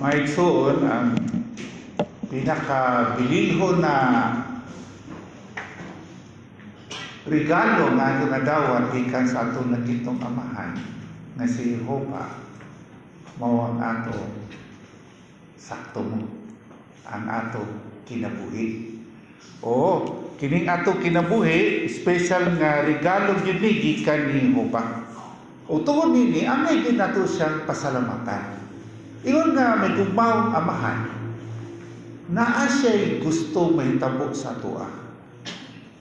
Mga igsoon, ang pinakabilinhon na regalo nga ito nadawat gikan sa atong nakitong amahan nga si Jehovah mao ang ato sakto mo ang ato kinabuhi. O kining ato kinabuhi special nga regalo gyud ni gikan ni Jehovah. O tuod nini angay gyud nato siyang pasalamatan. Ingon nga may gugmaong amahan naa siya'y gusto mahitabo sa atoa.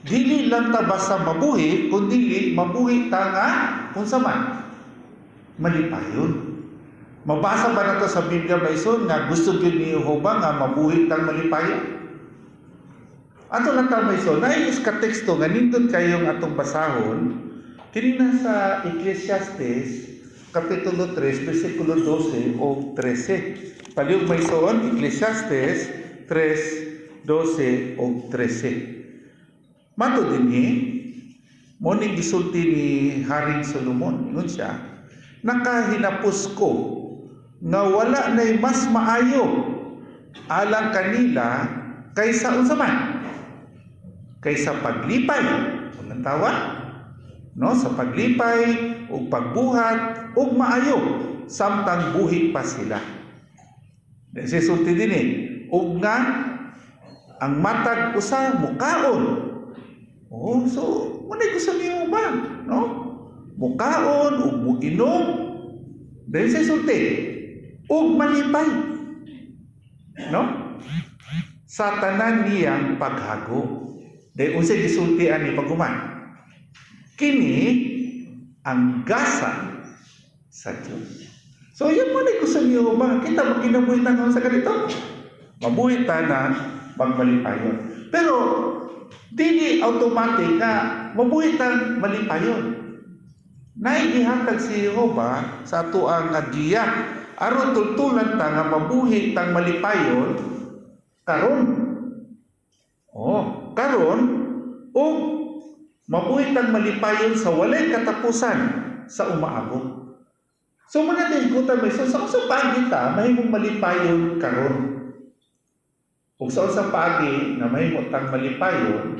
Dili lang ta basta mabuhi, kundi mabuhi ta nga unsa man malipayon. Mabasa ba nato sa Biblia maison nga gusto gyud ni Jehovah nga mabuhi tang malipayon? Ato lang ta maison, nais ka teksto nga nindot kayong atong basahon kini na sa Ecclesiastes Kapitulo 3, versikulo 12 o 13. Paliog maison, Ecclesiastes 3, 12 o 13. Mato dinhi, moning gisulti ni Haring Solomon. Ingon siya, nakahinapos ko nga wala na'y mas maayo alang kanila kaysa unsa man, kaysa paglipay. Unang tawa? No, sa paglipay o pagbuhat o maayo samtang buhi pa sila. Nagsisulti din ug nga ang matag usa mukaon. Oh, so muna gusto niyo ba, no? Mukaon ug muinom. Nagsisulti ug malipay. No? Sa tanan niyang paghago. Dahil unsay gisultian ni paguman. Kini ang gasa sa Diyos. So, yan mo na gusto niyo ba? Kita mo kinabuhitan ko sa ganito. Mabuhitan na magmalipayon. Pero, dili automatic na mabuhitan malipayon. Naigihatag si Jehovah sa ato ang agiya. Aron tultulan ta nga mabuhi tang malipayon karon. Oh, karon o mabuhi tang malipayon sa walay katapusan sa umaabot. So muna din ikutan mo sa usang pagi ta mahimong malipayon karon. Ug sa usang pagi na mahimo tang malipayon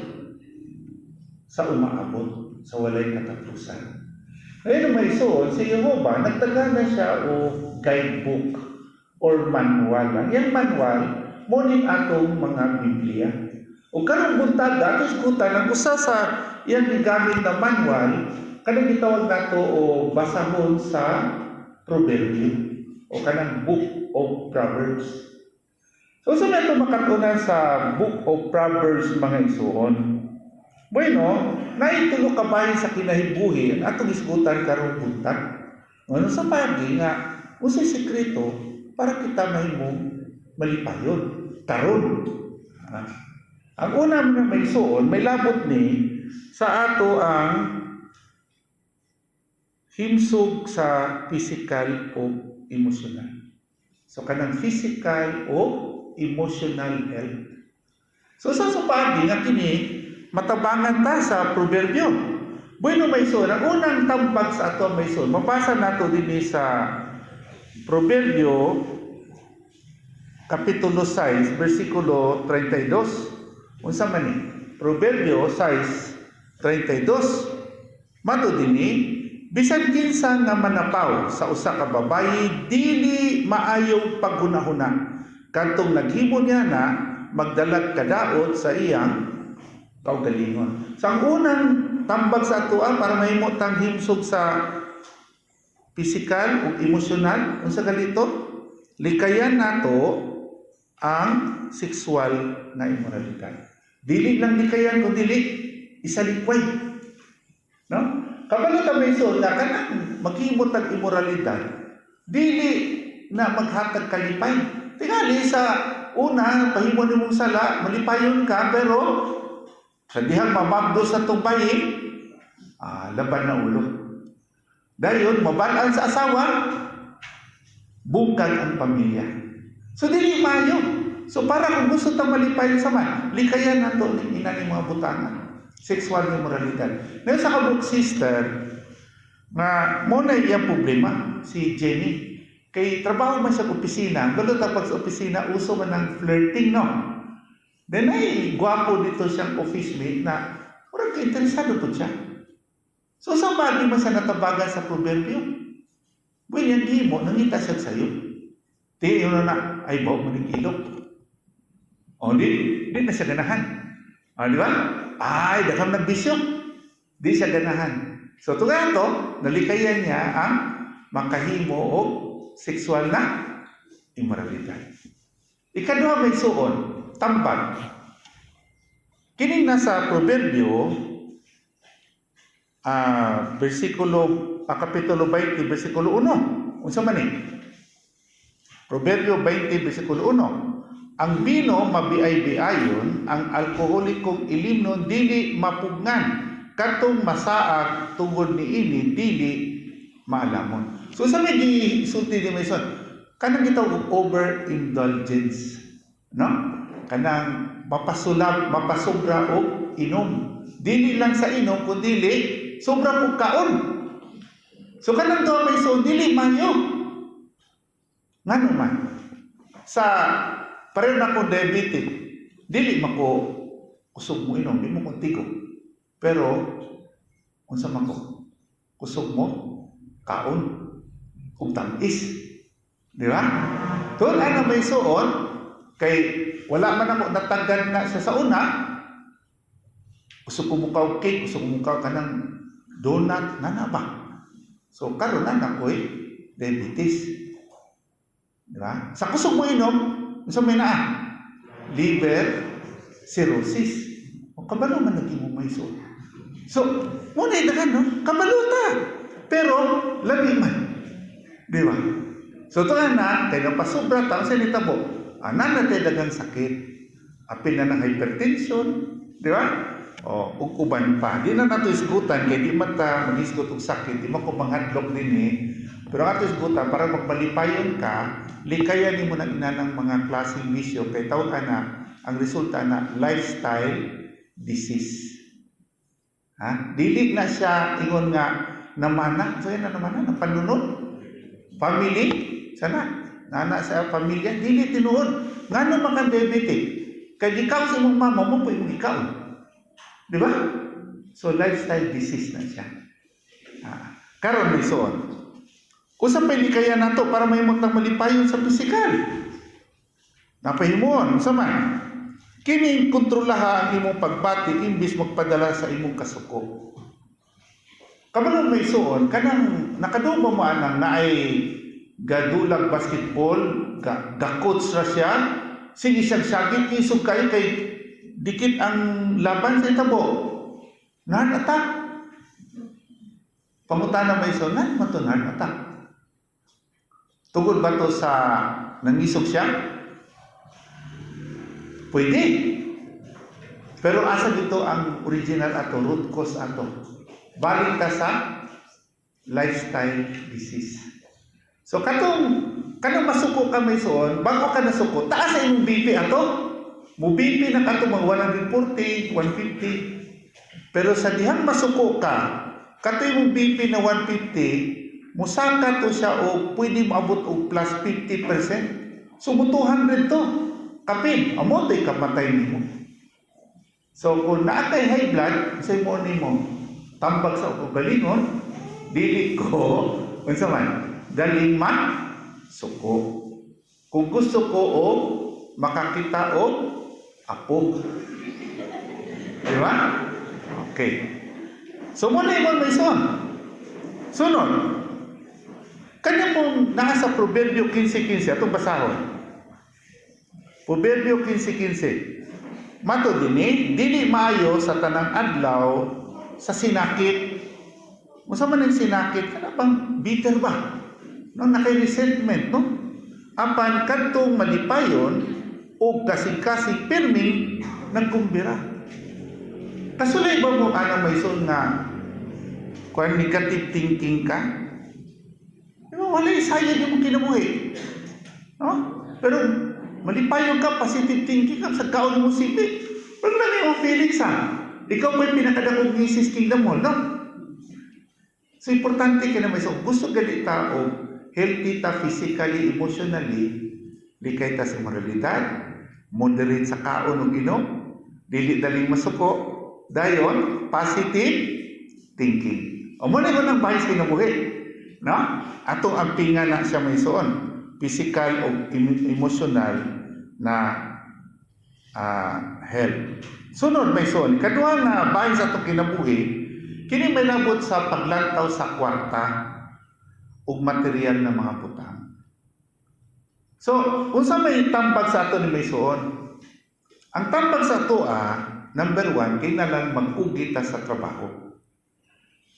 sa umaabot sa walay katapusan. Ngayon may isuon si Jehovah nagtaga na siya o guidebook or manual. Yang manual mo ning atong mga Biblia. O karong buntag dato iskutan ang usa sa iyang gigamit na manual kanang gitawag nato o basahon sa Proverbio o kanang Book of Proverbs. So sa nato makatunan sa Book of Proverbs mga isuon. Bueno, naitulo ka bahin sa kinahibuhi ang atong iskutan karong buntag. Ano sa pagi nga unsay sekreto para kita mahimong malipayon karon. Ang una na may suon, may labot ni sa ato ang himsog sa physical o emotional. So kanang physical o emotional health. So sa pagi nga kini matabangan ta sa proverbio. Bueno may suon, ang unang tambag sa ato may suon. Mabasa nato dinhi sa Proverbio Kapitulo 6, versikulo 32. Unsa man ni? Proverbio 6:32. Mato dinhi, bisan kinsa nga manapaw sa usa ka babayi dili maayong paghunahuna. Kantong naghimo niya na magdalag kadaot sa iyang kaugalingon. Sa unang tambag sa atoa para mahimo tang himsog sa physical ug emosyonal, unsa galito? Likayan nato ang sexual na immoralidad. Dili lang likayan kung dili isalikway. No? Kabalo ta may na kanang maghimot ang immoralidad, dili na maghatag kalipay. Tingali sa una, pahimo nimong sala, malipayon ka, pero sa dihang mamabdo sa tumbay, laban na ulo. Dayon, mabalaan sa asawa, bungkag ang pamilya. So, dili mayo. So, para kung gusto tang malipayon sa man, likayan nato ng ina ng mga butangan. Sexual immoralidad. Ngayon sa kabuk sister, na mo na iyang problema, si Jenny. Kay trabaho man sa opisina, balot pag sa opisina, uso man ng flirting, no? Then ay, gwapo dito siyang office mate na parang interesado po siya. So sa bagay man sa natabagan sa proverbio, well, yan di mo, nangita siya sa'yo. Di, yun na, ay bawa manigilok. O, di na siya ganahan. O, di ba? Ay, daghang nagbisyo. Di siya ganahan. So, ito nga ito, nalikayan niya ang makahimo o sexual na immoralidad. Ikaduha may suon, tambag. Kining nasa proverbio, kapitulo 20, versikulo 1. Unsa man ni? Proverbio 20, versikulo 1. Ang bino mabiay-biayon, ang alkoholikong ilimnon dili mapugnan, katong masaag tungod niini dili maalamon. So sa may gisulti ni Mason, kanang gitawag overindulgence, no? Kanang mapasobra og inom. Dili lang sa inom kundi sobra pug kaon. So kanang daw may so dili mayo. Ngano man sa pareho na ko diabetic, dili mako kusog mo inom, di mo kuntigo. Pero unsa man ko? Kusog mo kaon ug tamis. Di ba? Tol ano may suon kay wala man ako natanggan na sa una. Kusog ko mukaw cake, kusog ko mukaw kanang donut na ba? So karon na ko'y diabetes. Di ba? Sa kusog mo inom, unsa may naa? Liver cirrhosis. O kabalo man naging mo may suon. So, muna itagan, no? Kabaluta. Pero, labi man. Di ba? So, ito na, tayo pasobra, taon sa nitabo. Anan na tayo dagang sakit. Apin na ng hypertension. Di ba? O, uban pa. Di na nato isgutan, kaya di mata mag-isgut og sakit. Di mo ko manghadlok din eh. Pero ato isgutan, para magpalipayon ka, likayan ni mo na inanang mga klaseng bisyo, kaya taon na, ang resulta na lifestyle disease. Ha? Dili na siya ingon nga namana, so yan na namana, na panunod. Family, sana, nana sa pamilya, dili tinuod. Ngano man kang diabetic? Kaya ikaw sa imong mama mo po yung ikaw. Di ba? So lifestyle disease na siya. Karon may suon. Usa pa kaya nato para may magmalipayon sa pisikal. Napahimon, sama. Kining kontrolaha ang imong pagbati imbis magpadala sa imong kasuko. Kabalo may suon, kanang nakadumo mo anang naay gadulag basketball, ga-coach ra siya, sige siyang sagit, isog kayo kay dikit ang laban sa itabo. Nan-attack. Pangutana may suon, nan mato nan-attack. Tugod ba to sa nangisog siya? Pwede. Pero asa dito ang original ato, root cause ato. Balik ka sa lifestyle disease. So kanang masuko ka may suon, bago ka nasuko, taas sa imong BP ato. Mo BP na kato mag 140, 150. Pero sa dihang masuko ka, kato imong BP na 150, musaka to siya o pwede maabot og plus 50%. So mo 200 to. Kapin, amotoy kamatay nimo. So kung naatay high blood, say mo nimo, tambag sa ugalingon, dili ko, unsa man, galing man, suko. Kung gusto ko o makakita o apo. Di ba? Okay. So muna yung may son. Sunod. Kanya pong nasa Proverbio 15:15, atong basahon. Proverbio 15:15. Mato dili maayo sa tanang adlaw sa sinakit. Unsa man ang sinakit? Kana bang bitter ba? No, naka-resentment, no? Apan kadtong malipayon o kasing-kasing pirming nagkumbira. Kasulay ba mo ana may son nga kung negative thinking ka? Wala sayang yung kinabuhi. No? Pero malipayon ka, positive thinking ka, sa kaon mo sipit. Wala na yung feelings ha. Ikaw pa yung pinakadakong misis kingdom mo, no? So, importante ka na may so, gusto gali tao, healthy ta physically, emotionally, di kay ta sa moralidad, moderate sa kaon ug inom, dili daling masuko, dayon positive thinking. O mo na ko ng bahis kinabuhi, no? Atong ampingan na siya may suon, physical o emotional na health. Sunod may suon, kaduha nga bahis atong kinabuhi, kini may labot sa paglantaw sa kwarta ug material na mga butang. So, unsa may tambag sa ato ni may suon? Ang tambag sa ato number 1, kinahanglan mag-ugi ta sa trabaho.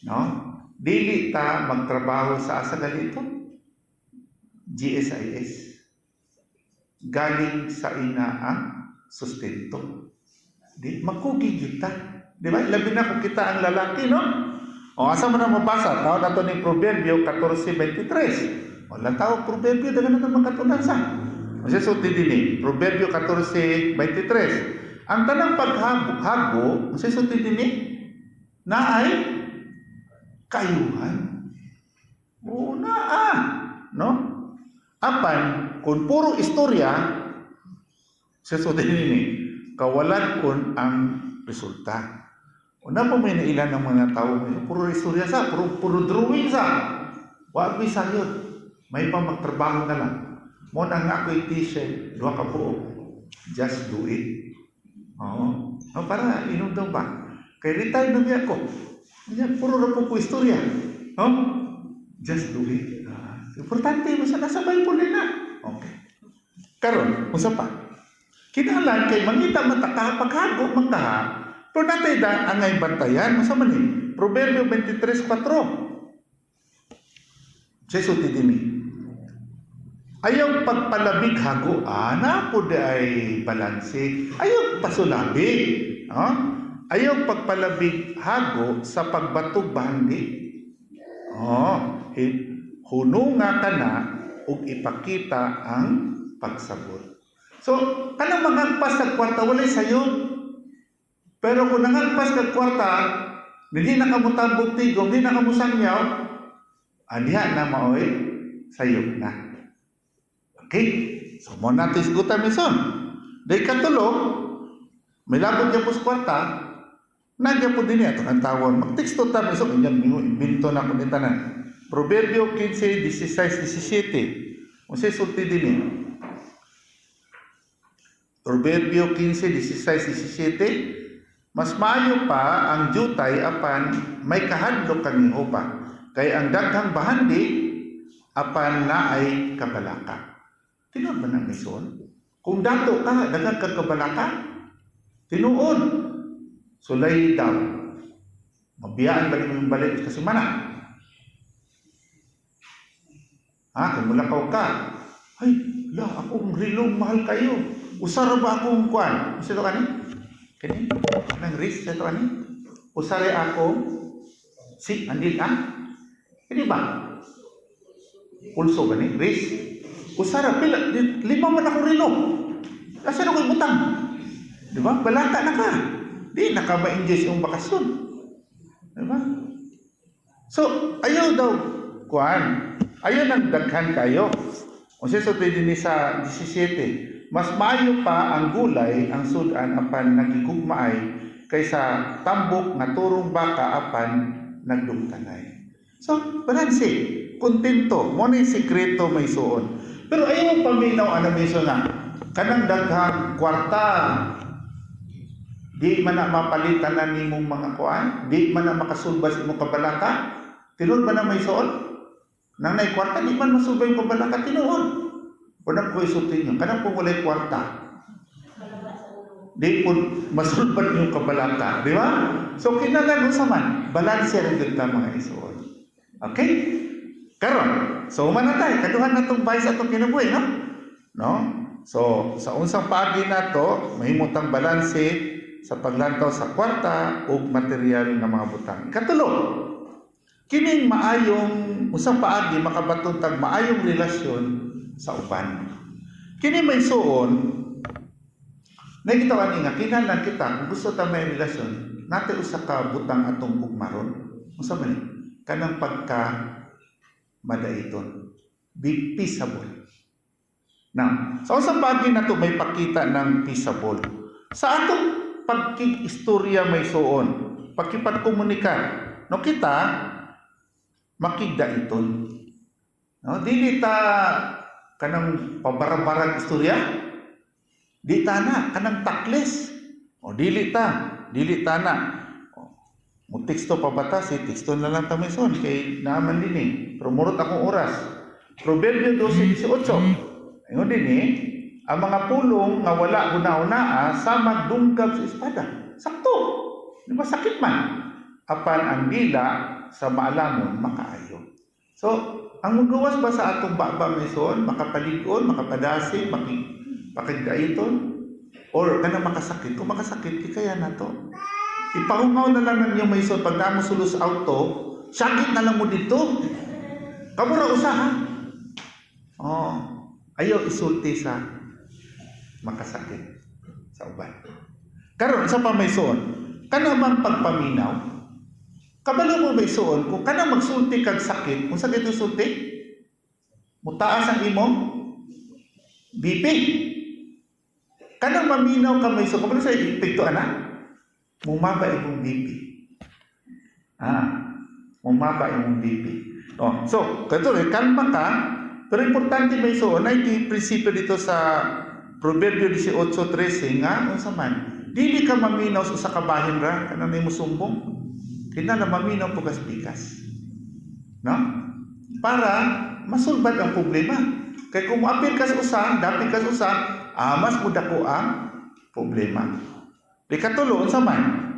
No? Dili ta magtrabaho sa asa ganito? GSIS. Galing sa ina ang sustento. Di mag-ugi kita. Di ba? Labi na kung kita ang lalaki, no? O asa mo na mabasa? Tao na to ni Proverbio 14:23. Wala tao Proverbio dagan na magkatunan sa. Kasi sulti dinhi, Proverbio 14:23. Ang tanang paghago, kasi sulti dinhi, na ay kayuhan. Oo no? Apan kung puro istorya, sa sulti dinhi, kawalan kun ang resulta. Una pa may nailan ng mga tao, puro istorya sa, puro drawing sa. Wa bisa yun. May pa magtrabaho na lang. Mo nang ako'y t-shirt, 2 ka buo. Just do it. Oo. Para inom daw ba? Kay retire na niya ako. Puro na po istorya. Just do it. Importante mo siya nasa Bible na. Okay. Karon, usa pa. Kinahanglan kay mangita mataka paghago magkaha. Pero natay da angay bantayan mo sa manin. Proverbio 23:4. Jesus tidini. Ayaw pagpalabig hago, na po ay balanse. Ayaw pasulabig. Ayaw pagpalabig hago sa pagbatog bandi. Hununga ka na ug ipakita ang pagsabot. So, kanang mangagpas sa kwarta, walay sayo. Pero kung nangagpas sa kwarta, hindi na kamutambog tigong, hindi na kamusangyaw, aniya na maoy, sayo na. Okay? So, mo natin sigutan mison. Dahil katulo, may labot niya po sa kwarta, nagya po din niya, ito ang tawon. Mag-texto ta mison, binto na po nita na. Proverbio 15:16-17. Kung siya sulti din niya. Proverbio 15:16-17. Mas maayo pa ang jutay apan may kahadlok kang Jehova. Kay ang daghang bahandi apan naay kabalaka. Tinuod ba ng mison? Kung dato ka, daghang kang kabalaka, tinuod. Sulay daw. Mabiyaan ba yung balik kasi mana? Kung mulakaw ka, ay, akong rilong mahal kayo. Usara ba akong kuwan? Isa to kanin? Kani? Anong risk ito ani? Usare ako andil Kani ba? Pulso ba ni? Risk? Usara pila 5 man ako rilo. Asa na ko butang? Di ba? Balata na ka. Di nakaba-enjoy yung bakasyon. Di ba? So, ayaw daw kuan. Ayaw nang daghan kayo. O siya sa pwede ni sa 17. Mas maayo pa ang gulay ang sudan apan nagigugmaay kaysa tambok nga turong baka apan nagdugtanay. So, balanse, kontento, mo ni sikreto may suon. Pero ayaw paminaw ana miso nga kanang daghang kwarta. Di man na mapalitan na nimong mga kuan, di man na makasulbas imong kabalaka. Tinuod ba na may suon? Nang nay kwarta di man masulbay yung kabalaka tinuod. Unang ko isutin nyo, kanang kung walay kwarta, di po masulban yung kabalata, di ba? So, kinalago sa man, balanse rin dito mga isuon. Okay? Karon, so umanatay, kaduhan na itong bias atong kinabuhi, no? So, sa unsang paagi na to, mahimutang balanse sa paglantaw sa kwarta o material ng mga butang. Katulo, kining maayong, unsang paagi, makabatuntag maayong relasyon sa uban. Kini may suon, nakita ka nga, kinahanglan kita, kung gusto ta may relasyon, natin usa ka butang atong ugmaron. Usa man kanang pagka madaiton. Be peaceable. Now, sa bagay na to may pakita ng peaceable. Sa atong pagkig-istorya may suon, pagkipagkomunikar, no kita makigda iton. No, dili ta kanang pabarang-barang istorya. Di ta na kanang takles. O dili ta na. Mo teksto pa bata si teksto na lang ta may suon kay naaman din pero murot akong oras. Proverbio 12:18. Ayun din ang mga pulong nga wala guna-unaa sa magdungkab sa espada. Sakto. Di ba sakit man? Apan ang dila sa maalamon makaayo. So, ang magawas ba sa atong baba meson, makapalig-on, makapadasi, makigdaiton, or kana makasakit? Kung makasakit, kaya na to. Ipahungaw na lang ninyo meson, pag namo sulos auto, sakit na lang mo dito. Kamura usaha. Oh, ayaw isulti sa makasakit sa uban. Karon sa pamaisoon, kana bang pagpaminaw? Kabalo mo may suon, kung kana magsulti kag sakit, kung sakit yung sulti, mutaas ang imong BP. Kana maminaw ka may suon, kabalo sa epekto ana, mumaba imong BP. Mumaba imong BP. Oh, so, katulad, kalma ka, pero importante may suon, ay di prinsipyo dito sa Proverbio 18:13 nga, kung saman, dili ka maminaw sa kabahin ra, kana may musumbong. Kinala maminaw pugas bigas. No? Para masulbad ang problema. Kaya kung muapil ka sa usa, dapit ka sa usa, mas mudako ang problema. Di katulon sa man.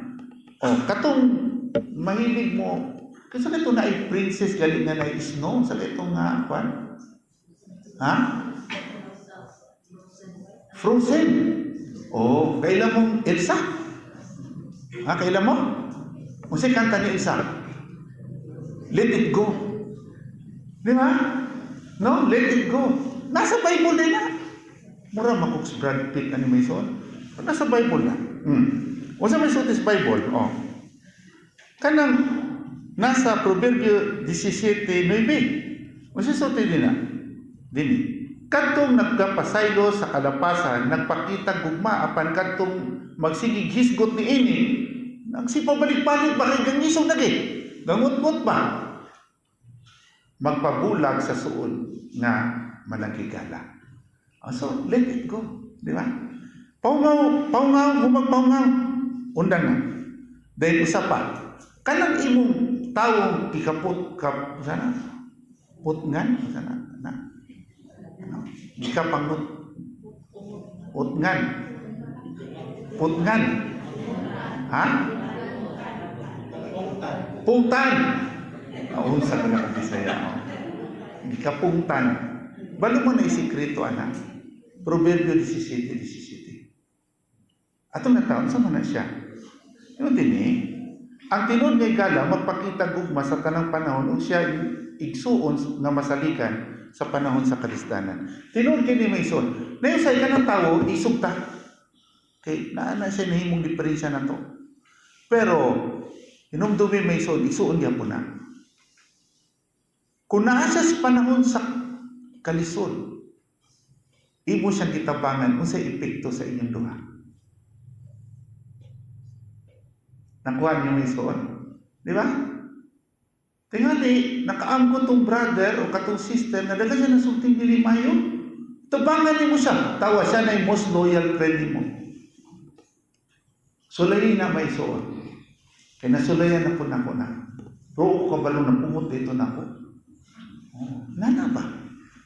Katong mahilig mo, kasi ito na ay princess galing nga na snow, sa itong nga, kwan? Frozen. Kailan mong Elsa? Kailan mo? Kasi kanta ni Elsa, let it go. Di ba? No? Let it go. Nasa Bible din na. Mura makuks Brad Pitt animation. Nasa Bible na. O sa may sutis Bible, kanang nasa Proverbio 17:9. O sa sutis din na. Dini. Katong nagkapasaylo sa kalapasan, nagpakita gugma apan katong magsigig hisgot ni ini. Ang sipabalik-balik ba kay gangisong lagi? Gamot-mot ba? Magpabulag sa suon na managigala. So, let it go. Di ba? Paungaw, humagpaungaw. Undang na. Dahil isa pa, kanang imong tawong ikaput, sana? Putngan? Sana? Ikapangut. Putngan. Putngan. Pungtan. Unsa ko na Bisaya. Hindi ka pungtan. Balo mo na isikreto, anak. Proverbio 17:17. Atong nataon, saan na siya? Yun din ang tinod nga igala, magpakita gugma sa tanang panahon kung siya igsuon nga masalikan sa panahon sa kalisdanan. Tinod kini may ison. Nayusay ka ng tao, isugta. Kaya naana siya nahimong diferensya na to. Pero, inumdumi may isuon niya po na. Kung naasa sa panahon sa kalisod, imo siyang kitabangan kung sa epekto sa inyong duha. Nakuha niyo may isuon. Di ba? Tingali, nakaangko tong brother o katong sister na daga siya nasulting dili mayo. Tabangan niyo mo siya. Tawa siya na yung most loyal friend mo. Sulayin na may isuon. Kaya nasulayan na po na ko na. Pero ko kabalo na pumot dito na ko. Nana ba?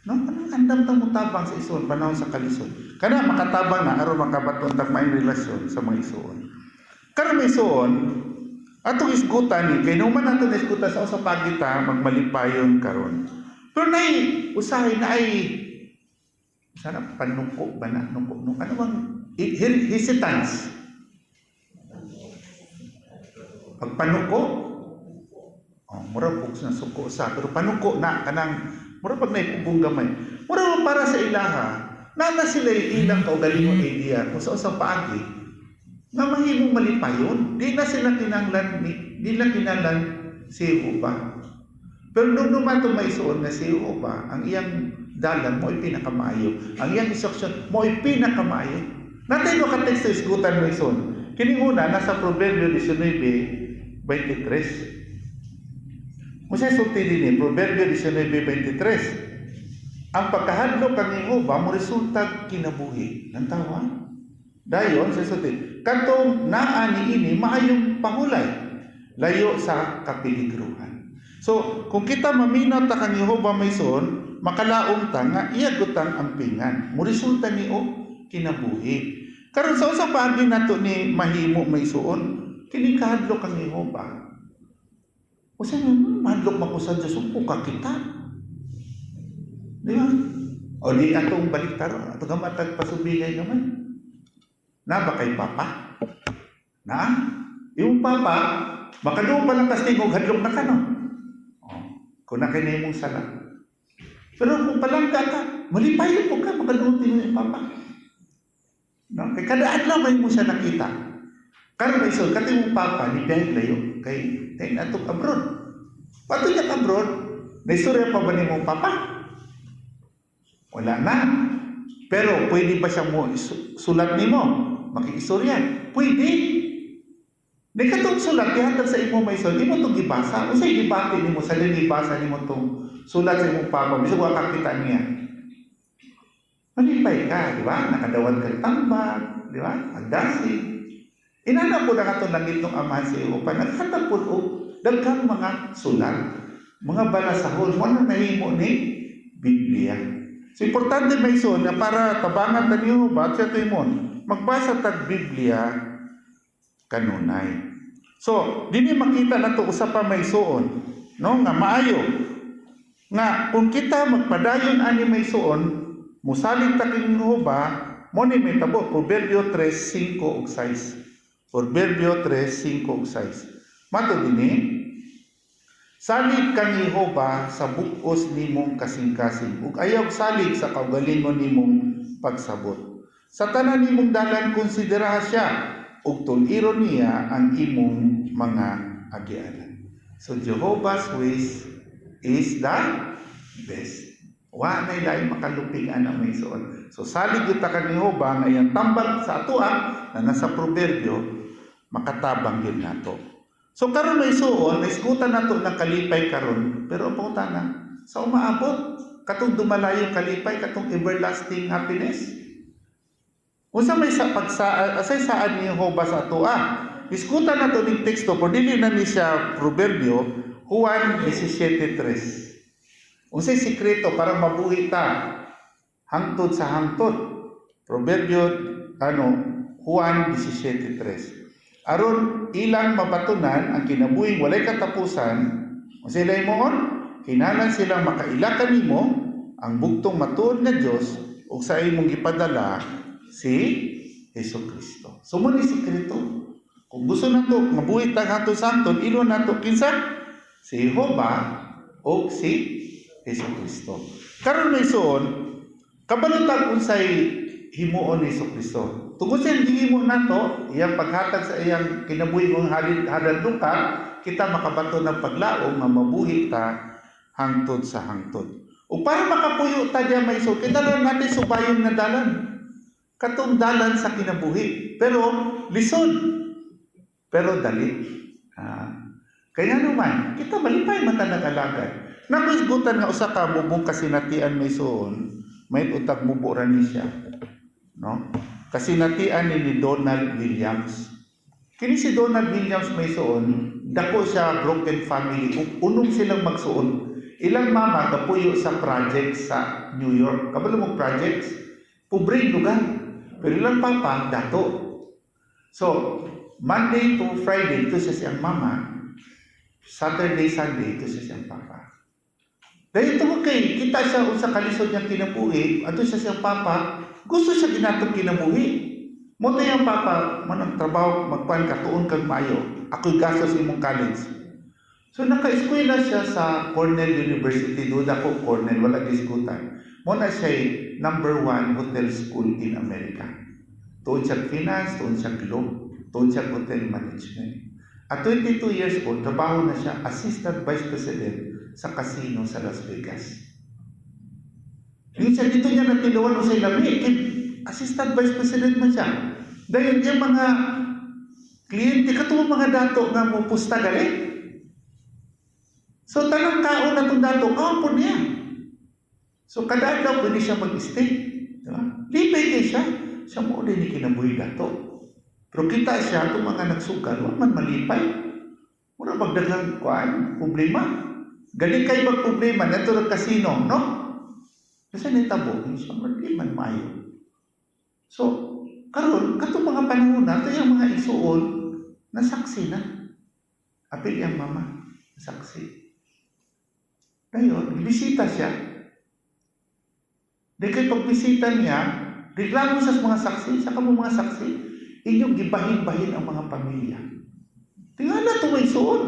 No? Anong andam tang mutabang sa isuon, panahon sa kalisod. Kana makatabang na, aron makabaton tag may relasyon sa mga isuon. Karon may isuon, atong isgutan ni, kay numan nato na isgutan sa usa pagita, magmalipayon karon. Pero nay, usahay na ay, sana panuko ba na? Nuko, ano bang, hesitance. Pag panuko, mura buks na suko sa, pero panuko na, kanang, mura pag naipubong gamay. Mura para sa ilaha, nana sila ilang kaugalingong idea, kung sa usang paagi, na mahimong malipayon, di na sila kinanglan, di na kinalan si Jehovah. Pero nung dumato may isuon nga si Jehova, ang iyang dalan mo ay pinakamaayo. Ang iyang instruction mo ay pinakamaayo. Natin mo ka-text sa isgutan mo isuon. Kini una, nasa Proverbio 19:23. Musay sulti din Proverbio 19:23. Ang pagkahadlok kang Jehova mo resulta kinabuhi. Ng tawa? Dayon sa sulti. Katong naa ni ini maayong pahulay. Layo sa kapiligruhan. So, kung kita maminaw ta kang Jehova mayson, makalaong ta nga iyagutang ampingan. Mo resulta ni kinabuhi. Karon sa usa paagi nato ni mahimo maysoon, kini kahadlok kang Jehova. Usa man mahadlok makusad sa sumpo ka kita. Di ba? O di atong baliktaro, ato gamatag pasubigay naman. Na ba kay Papa? Na? Yung Papa, makaduo pa lang kastingog hadlok na ka, no? Kung nakinay mong sala. Pero kung palangga ka, malipay po ka, magalutin mo yung Papa. No? Kaya kada adlaw may mo siya nakita. Karon may isol, kati mong Papa, ni Biang layo, kay natok abroad. Pato niya abroad, naistorya pa ba ni mong Papa? Wala na. Pero pwede ba siya mo sulat ni mo? Makiistorya? Pwede. Di ka itong sulat, ihatag sa imo may sulat, imo itong gibasa. O sa'y gibati ni mo, sa libasa ni mo itong sulat sa imong Papa, bisa ko kakita niya. Malipay ka, di ba? Nakadawad ka tambag, di ba? Agdasi. Inana po na ka itong langit ng Amahan sa iyo, naghatag po o daghang mga sulat, mga balasahon, ano nahimo ni Biblia. So, importante may son na para tabangan na niyo, ba't siya ito mo, magbasa tag Biblia, kanunay. So, dini makita na to usa pa may suon, no, nga maayo. Nga kung kita magpadayon ani may suon, musalig ta king Jehova, mo ni may tabo Proverbio 3:5 ug 6. Proverbio 3:5 ug 6. Mato dini, salig kang Jehova sa buk-os nimong kasing-kasing ug ayaw salig sa kaugalingon nimong pagsabot. Sa tanan nimong dalan konsideraha siya ug tuliron niya ang imong mga agianan. So Jehovah's ways is the best. Wa na ilay makalupingan ang may suon. So salig yuta kang Jehova nga iyang tambag sa atoa na nasa Proverbio, makatabang yun nato. So karon may suon, naisgutan nato ng kalipay karon, pero ang na sa umaabot katong dumalayo kalipay, katong everlasting happiness. Unsa may sa asay saan ni Jehova sa atoa. Diskutan nato ning teksto por dili na ni siya Proverbio, Juan 17:3. Unsay sikreto para mabuhi ta hangtod sa hangtod? Proverbio Juan 17:3. Aron ilang mabatunan ang kinabuhing walay katapusan, unsay lay moon? Kinahanglan silang makaila kanimo ang bugtong matuod nga Dios ug sa imong gipadala si Jesucristo. So mo ni sikreto. Kung gusto nato mabuhi ta hangtod sa hangtod, ilo nato kinsa si Jehova o si Jesucristo. Karon may suon, kabalutag unsay himuon ni Jesucristo. Tungod sa gihimo nato, iyang paghatag sa iyang kinabuhi ng hadadluka, kita makabato ng paglaom nga mabuhi ta hangtod sa hangtod. O para makapuyo ta diya may suon, kita lang natin subayon nga dalan. Katong dalan sa kinabuhi, pero lisod, pero dali. Kaya naman, kita malipay mata nag-alagad. Nakusgutan nga usa ka mubong kasinatian may suon, may utag muburan ni siya. No? Kasinatian ni Donald Williams. Kini si Donald Williams may suon, dako siya broken family, unong silang magsuon. Ilang mama kapuyo sa project sa New York. Kabalo mo projects? Pobreng lugar. Pero ilang papa, dato. So, Monday to Friday, ito siya siyang mama. Saturday, Sunday, ito siya siyang papa. Dahil ito okay, kita siya sa kalisod niyang kinabuhi, ato siya siyang papa, gusto siya ginatong kinabuhi. Muna yung papa, manang trabaho, magpan ka, tuon kang mayo. Ako'y gastos imong college. So, naka-eskwela siya sa Cornell University. Doon ako, Cornell, wala diskutan. Muna siya number 1 hotel school in America. Tuon siya finance, tuon siya globe, tuon siya hotel management. At 22 years old, trabaho na siya assistant vice president sa casino sa Las Vegas. Minsan dito niya natilawan o sa ilami, assistant vice president man siya. Dahil yung mga kliyente, katulong mga dato nga mo pusta gali. So tanang kaon na itong dato, kaon niya. So kada daw pwede siya mag-stay. Diba? Lipay kayo siya. Siya mo ulit ni kinabuhi dato. Pero kita siya, itong mga nagsugal, wala man malipay. Wala magdagang kuhaan, problema. Galing kayo mag-problema, nato ng kasino, no? Kasi nitabo, siya man mayo. So, karon katong mga panahon na, ito yung mga isuon, na saksi na. Apil yung mama, saksi. Ngayon, bisita siya. Di kayo pagbisita niya, reklamo sa mga saksi, sa kamo mga saksi, inyong gibahin-bahin ang mga pamilya. Tingnan na ito may suon.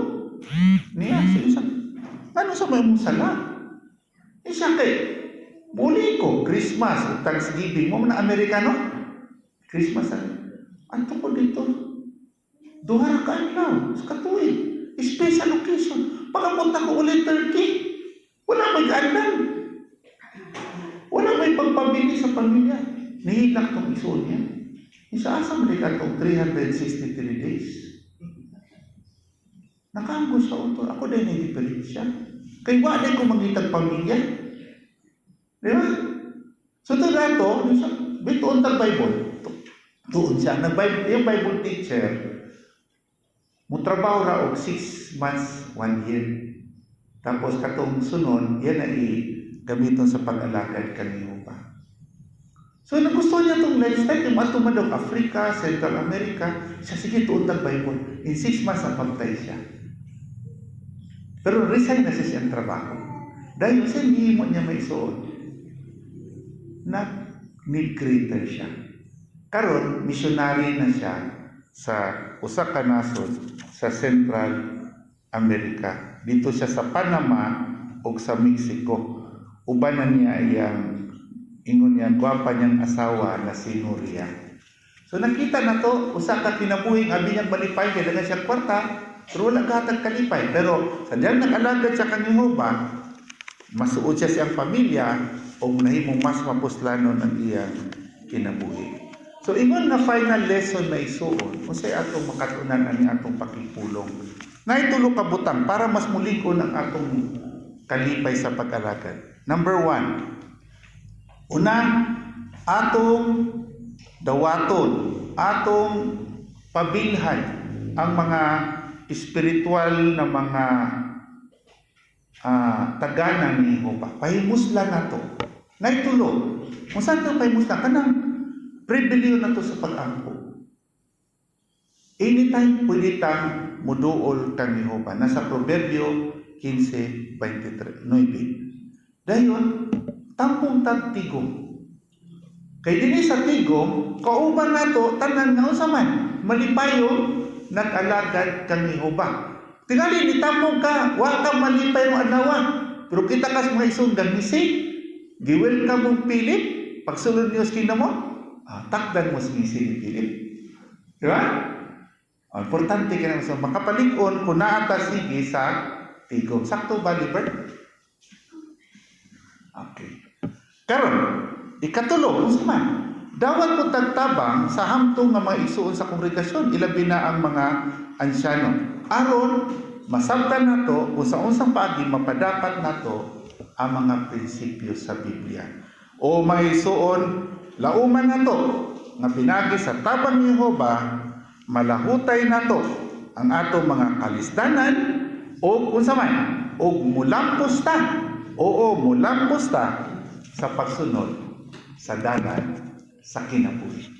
Niya, siya, ano sa may mong sala? Siya kay, muli ko, Christmas o Thanksgiving, mo na Amerikano? Christmas, anto ko dito? Duha ka lang, sa katuig. Special occasion. Pagkapunta ko ulit Turkey, wala may gaanan. Wala may pagpabili sa pamilya. Nihilak tong isuon niya. Isa-asa mo ka itong 363 days. Nakaanggo sa auto. Ako din ay diferensya. Kaya wala ko magitag pamilya. Di ba? So ito na ito, bituon tag Bible. Doon siya. Yung Bible teacher, mutrabaho ra og 6 months, 1 year. Tapos katong sunod, yan ay gamiton sa pag-alagad kaniho pa. So nagustuhan niya itong lifestyle, yung atumadog Africa, Central America, siya sige tuon tag Bible. In 6 months, napagtay siya. Pero resign na siya siyang trabaho. Dahil siya hindi mo niya may suot. Need greater siya. Karon missionary na siya sa usa ka nasod sa Central America. Dito siya sa Panama o sa Mexico. Uban na niya iyang ingon niya gwapa niyang asawa na si Nuria. So nakita na to, usa ka kinabuhing abi niyang malipay kay dagan siya kwarta, pero wala gatag kalipay. Pero sa diyan nakalagad siya kang Jehova, masuod siya siyang pamilya o nahimong mas mapuslano ng iyang kinabuhi. So ingon na final lesson na isuon, unsay atong makatunan ani atong pakipulong. Naitulo ka butang para mas mulig-on ang atong kalipay sa pag-alagad. Number 1. Una, atong dawaton, atong pabilhan ang mga espiritual na mga tagana ni Jehova. Pahimuslan nato. Naitulo. Kung saan ito pahimuslan? Kanang pribilyo na to sa pag-angko. Anytime pwede tang muduol kang Jehova. Nasa Proverbio 15:9. Dayon, tampong tagtigom. Kay dinhi sa tigom, kauban nato tanan nga usaman, malipayo nag-alagad kang Jehova. Tingali ni tampong ka, wa ka malipay mo adlaw. Pero kita kas mga isunggan ni giwelcome mo Philip, pagsulod niyo sa kinamo, takdan mo si Philip. Di ba? Importante ka naman sa makapalig-on kung naata sige sa tigom. Sakto ba, Liber? Okay. Karon, ikatulo, usaman, dawat mo tagtabang sa hamtong nga mga isuon sa kongregasyon, ilabi na ang mga ansyano. Aron, masabtan nato kung sa unsang paagi mapadapat nato ang mga prinsipyo sa Biblia. O mga isuon, lauman nato nga pinagi sa tabang ni Jehova, malahutay nato ang atong mga kalisdanan o unsa man og mulampos ta mulampos ta sa pagsunod sa dalan sa kinabuhi.